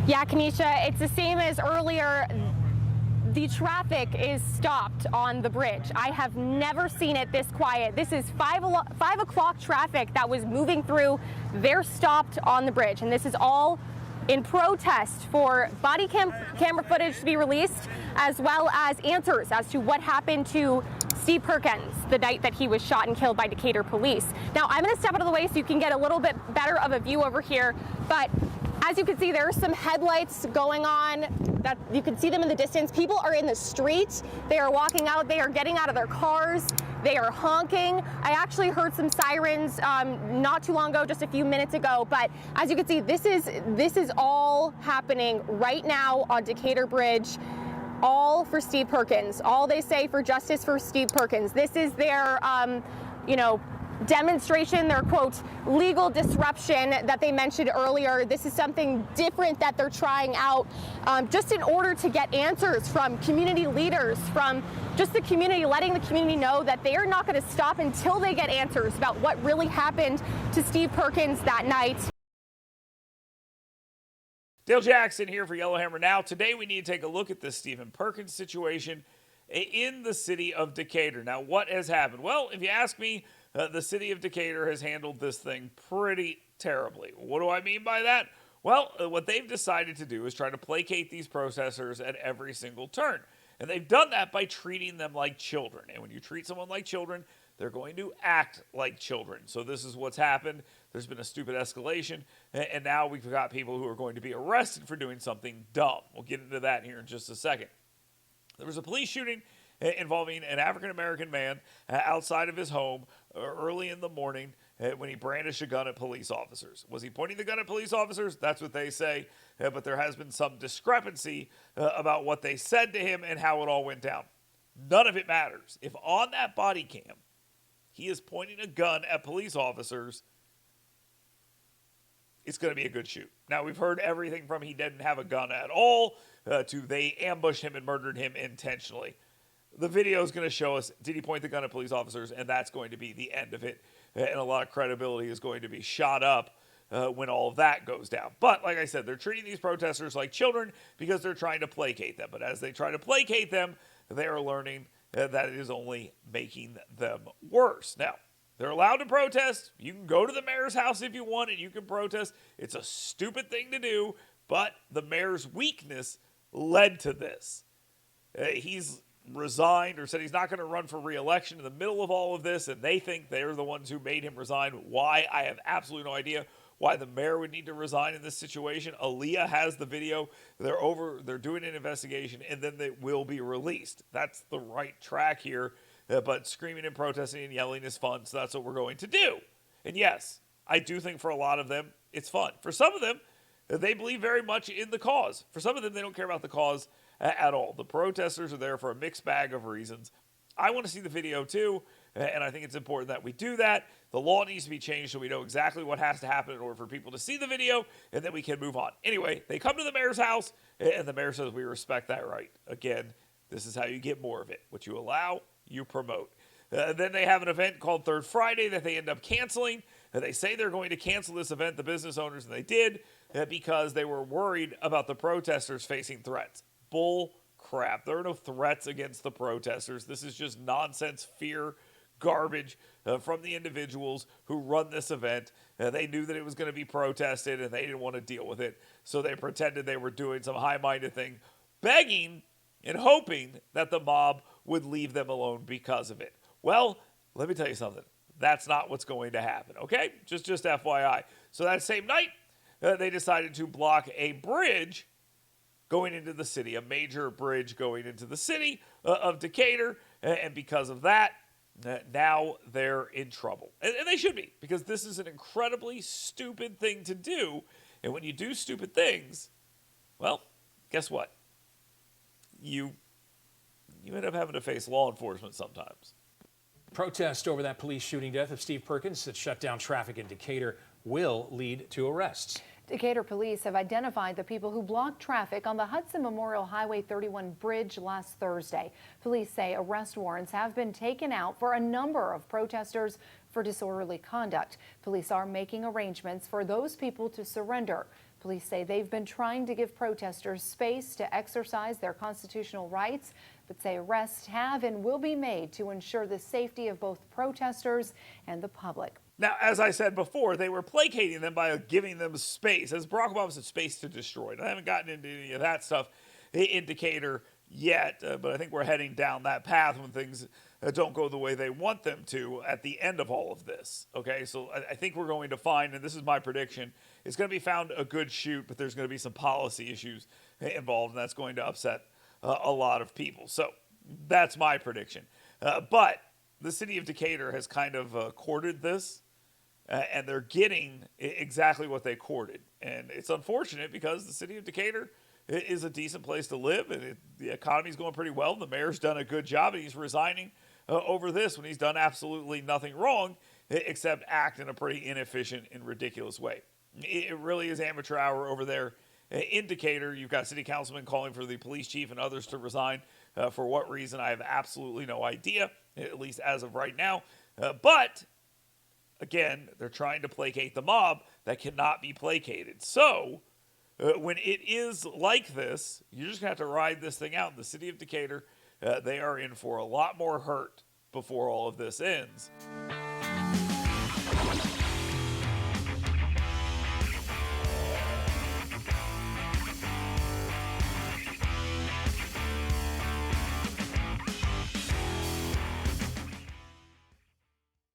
Yeah, Kanisha, it's the same as earlier. The traffic is stopped on the bridge. I have never seen it this quiet. This is 5 o'clock traffic that was moving through. They're stopped on the bridge, and this is all in protest for body camera footage to be released, as well as answers as to what happened to Steve Perkins the night that he was shot and killed by Decatur police. Now, I'm going to step out of the way so you can get a little bit better of a view over here, but as you can see, there are some headlights going on that you can see them in the distance. People are in the street. They are walking out. They are getting out of their cars. They are honking. I actually heard some sirens not too long ago, just a few minutes ago. But as you can see, this is all happening right now on Decatur Bridge. All for Steve Perkins. All they say for justice for Steve Perkins. This is their, demonstration, their quote, legal disruption that they mentioned earlier. This is something different that they're trying out just in order to get answers from community leaders, from just the community, letting the community know that they are not going to stop until they get answers about what really happened to Steve Perkins that night. Dale Jackson here for Yellowhammer Now. Today we need to take a look at this Stephen Perkins situation in the city of Decatur. Now, what has happened? Well, if you ask me, the city of Decatur has handled this thing pretty terribly. What do I mean by that? Well, what they've decided to do is try to placate these protesters at every single turn. And they've done that by treating them like children. And when you treat someone like children, they're going to act like children. So this is what's happened. There's been a stupid escalation. And now we've got people who are going to be arrested for doing something dumb. We'll get into that here in just a second. There was a police shooting involving an African-American man outside of his home early in the morning when he brandished a gun at police officers. Was he pointing the gun at police officers? That's what they say, but there has been some discrepancy about what they said to him and how it all went down. None of it matters. If on that body cam he is pointing a gun at police officers, it's going to be a good shoot. Now, we've heard everything from he didn't have a gun at all to they ambushed him and murdered him intentionally. The video is going to show us, did he point the gun at police officers? And that's going to be the end of it. And a lot of credibility is going to be shot up when all of that goes down. But like I said, they're treating these protesters like children because they're trying to placate them. But as they try to placate them, they are learning that it is only making them worse. Now, they're allowed to protest. You can go to the mayor's house if you want and you can protest. It's a stupid thing to do, but the mayor's weakness led to this. He's resigned or said he's not going to run for re-election in the middle of all of this, and they think they're the ones who made him resign. Why? I have absolutely no idea why the mayor would need to resign in this situation. Aaliyah has the video. They're doing an investigation, and then they will be released. That's the right track here, but screaming and protesting and yelling is fun, so that's what we're going to do. And yes, I do think for a lot of them, it's fun. For some of them, they believe very much in the cause. For some of them, they don't care about the cause at all. The protesters are there for a mixed bag of reasons. I want to see the video too, and I think it's important that we do that. The law needs to be changed so we know exactly what has to happen in order for people to see the video, and then we can move on. Anyway, they come to the mayor's house, and the mayor says, we respect that right. Again, this is how you get more of it. What you allow, you promote. Then they have an event called Third Friday that they end up canceling. They say they're going to cancel this event, the business owners, and they did, because they were worried about the protesters facing threats. Bull crap. There are no threats against the protesters. This is just nonsense, fear, garbage from the individuals who run this event. They knew that it was going to be protested and they didn't want to deal with it. So they pretended they were doing some high-minded thing, begging and hoping that the mob would leave them alone because of it. Well, let me tell you something. That's not what's going to happen, okay? Just FYI. So that same night, they decided to block a bridge going into the city, a major bridge going into the city of Decatur. And because of that, now they're in trouble. And they should be, because this is an incredibly stupid thing to do. And when you do stupid things, well, guess what? You end up having to face law enforcement sometimes. Protest over that police shooting death of Steve Perkins that shut down traffic in Decatur will lead to arrests. Decatur police have identified the people who blocked traffic on the Hudson Memorial Highway 31 bridge last Thursday. Police say arrest warrants have been taken out for a number of protesters for disorderly conduct. Police are making arrangements for those people to surrender. Police say they've been trying to give protesters space to exercise their constitutional rights, but say arrests have and will be made to ensure the safety of both protesters and the public. Now, as I said before, they were placating them by giving them space. As Barack Obama said, space to destroy. And I haven't gotten into any of that stuff in Decatur yet, but I think we're heading down that path when things don't go the way they want them to at the end of all of this. Okay, so I think we're going to find, and this is my prediction, it's going to be found a good shoot, but there's going to be some policy issues involved, and that's going to upset a lot of people. So that's my prediction. But the city of Decatur has kind of courted this. And they're getting exactly what they courted. And it's unfortunate because the city of Decatur is a decent place to live, and the economy's going pretty well. The mayor's done a good job, and he's resigning over this when he's done absolutely nothing wrong except act in a pretty inefficient and ridiculous way. It really is amateur hour over there in Decatur. You've got city councilmen calling for the police chief and others to resign. For what reason, I have absolutely no idea, at least as of right now. But again, they're trying to placate the mob that cannot be placated. So, when it is like this, you're just going to have to ride this thing out. In the city of Decatur, they are in for a lot more hurt before all of this ends.